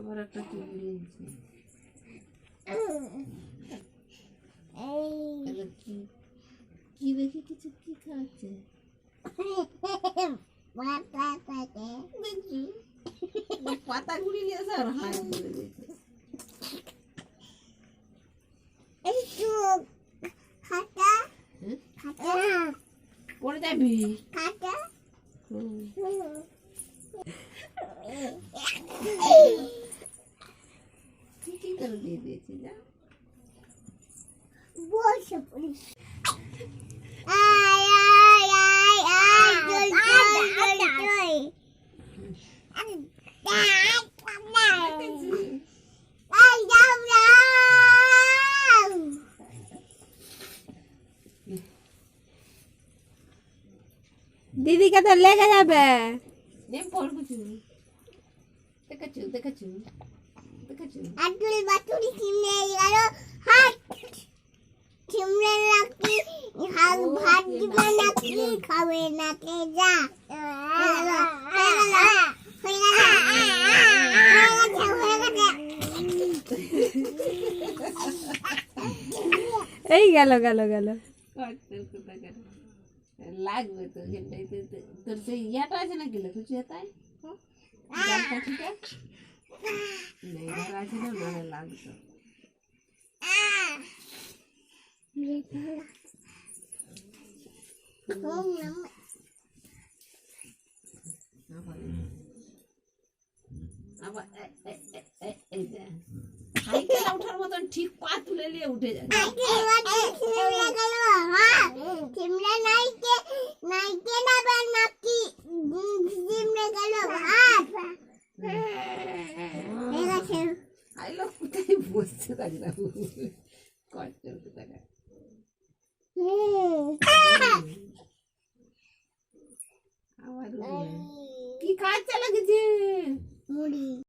আবার একটা চুগড়ি এনেছে। কি দেখি কিছু কি খাচ্ছে পাতা গুড়ি নিয়ে আসে আর হাত ধরে দিয়েছে। পড়ে যাবি কি করে দিয়ে দিয়েছি যা বসে পড়িস। দিদিকে তো লেগে যাবে। খাবে না কে যা এই গেল গেল গেল লাগবে তো তোর সেই ইয়াটা আছে নাকি লেখুছি তাই জাল কাঠিটা আছে না মানে লাগতো আবার সাইকেল ওঠার মতন ঠিক পা তুলে নিয়ে উঠে যায়। কোথায় বসছে তাকে আবার কি কাজ চালা গেছে মুড়ি